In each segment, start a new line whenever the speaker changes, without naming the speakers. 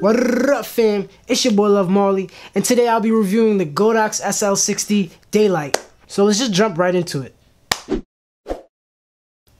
What up, fam? It's your boy Love Marley, and today I'll be reviewing the Godox SL60 Daylight. So let's just jump right into it.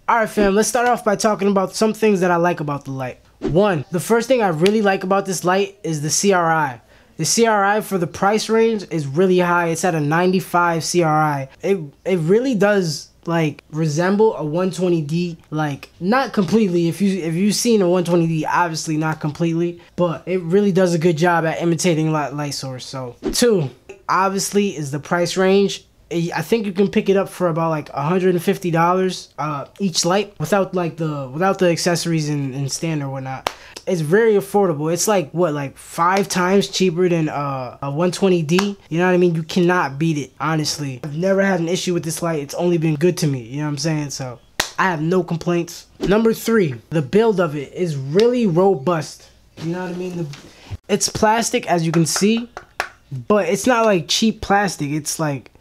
Alright fam, let's start off by talking about some things that I like about the light. One, the first thing I really like about this light is the CRI. The CRI for the price range is really high. It's at a 95 CRI. It really does like resemble a 120D, like not completely. If you've seen a 120D, obviously not completely, but it really does a good job at imitating light source. So two, obviously, is the price range. I think you can pick it up for about like $150 each light without the accessories and stand or whatnot. It's very affordable. It's like what, like 5 times cheaper than a 120D. You know what I mean? You cannot beat it, honestly. I've never had an issue with this light. It's only been good to me. You know what I'm saying? So I have no complaints. Number 3, the build of it is really robust. You know what I mean? It's plastic, as you can see, but it's not like cheap plastic. It's like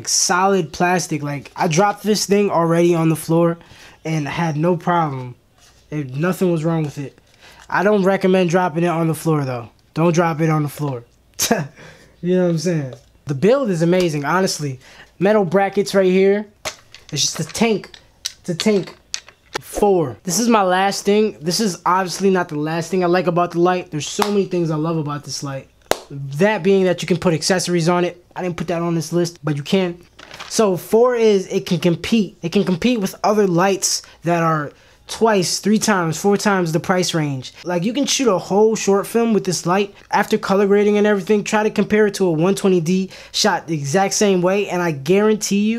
solid plastic. Like I dropped this thing already on the floor and had no problem. Nothing was wrong with it. I don't recommend dropping it on the floor though. Don't drop it on the floor. You know what I'm saying? The build is amazing, honestly. Metal brackets right here. It's just a tank. It's a tank. 4. This is my last thing. This is obviously not the last thing I like about the light. There's so many things I love about this light. That being that you can put accessories on it. I didn't put that on this list, but you can. So 4 is it can compete. It can compete with other lights that are twice, 3 times, 4 times the price range. Like you can shoot a whole short film with this light after color grading and everything. Try to compare it to a 120D shot the exact same way, and I guarantee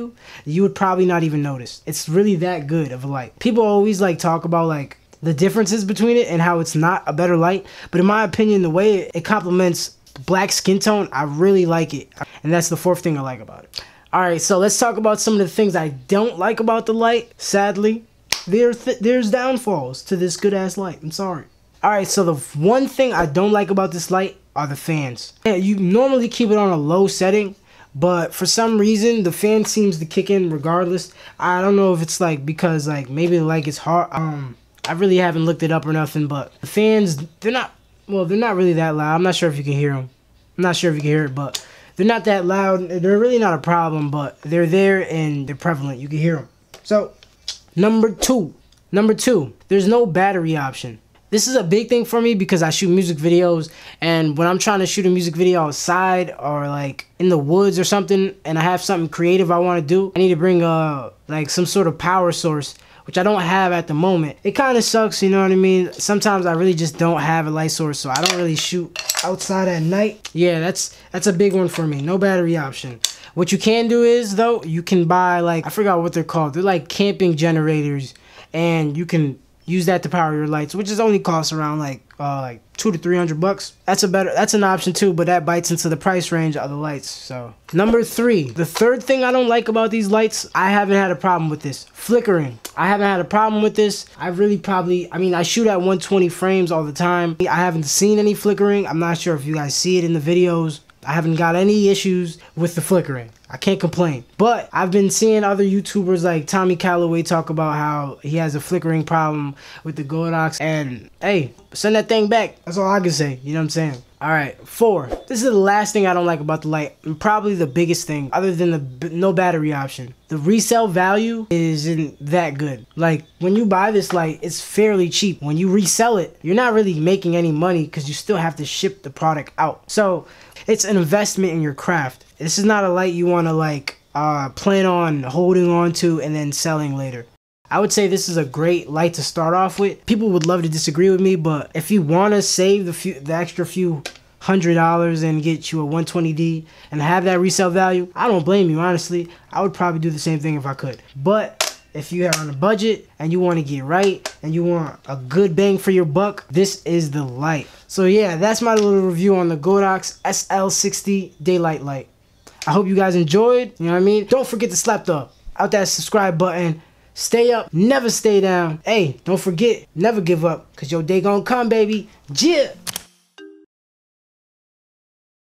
you would probably not even notice. It's really that good of a light. People always like talk about like the differences between it and how it's not a better light, but in my opinion, the way it complements black skin tone, I really like it. And that's the 4th thing I like about it. Alright, so let's talk about some of the things I don't like about the light. Sadly, there's downfalls to this good ass light. I'm sorry. Alright, so the one thing I don't like about this light are the fans. Yeah, you normally keep it on a low setting, but for some reason the fan seems to kick in regardless. I don't know if it's like because like maybe the light gets hard. I really haven't looked it up or nothing, but the fans, they're not really that loud. I'm not sure if you can hear them. I'm not sure if you can hear it, but they're not that loud. They're really not a problem, but they're there and they're prevalent. You can hear them. So Number two, there's no battery option. This is a big thing for me because I shoot music videos, and when I'm trying to shoot a music video outside or like in the woods or something, and I have something creative I want to do, I need to bring like some sort of power source, which I don't have at the moment. It kind of sucks, you know what I mean? Sometimes I really just don't have a light source, so I don't really shoot outside at night. Yeah, that's a big one for me. No battery option. What you can do is, though, you can buy, like, I forgot what they're called. They're like camping generators, and you can use that to power your lights, which is only costs around like $200 to $300. That's an option too, but that bites into the price range of the lights. So number 3, the third thing I don't like about these lights, I haven't had a problem with this. Flickering. I haven't had a problem with this. I mean, I shoot at 120 frames all the time. I haven't seen any flickering. I'm not sure if you guys see it in the videos. I haven't got any issues with the flickering. I can't complain. But I've been seeing other YouTubers like Tommy Calloway talk about how he has a flickering problem with the Godox. And hey, send that thing back. That's all I can say. You know what I'm saying? Alright, 4. This is the last thing I don't like about the light, and probably the biggest thing, other than the no battery option. The resale value isn't that good. Like, when you buy this light, it's fairly cheap. When you resell it, you're not really making any money because you still have to ship the product out. So it's an investment in your craft. This is not a light you want to like plan on holding on to and then selling later. I would say this is a great light to start off with. People would love to disagree with me, but if you want to save the extra few $100 and get you a 120D and have that resale value, I don't blame you, honestly. I would probably do the same thing if I could. But if you are on a budget and you want to get right and you want a good bang for your buck, this is the light. So yeah, that's my little review on the Godox SL60 Daylight light. I hope you guys enjoyed, you know what I mean? Don't forget to slap out that subscribe button. Stay up, never stay down. Hey, don't forget, never give up, because your day gonna come, baby. Yeah.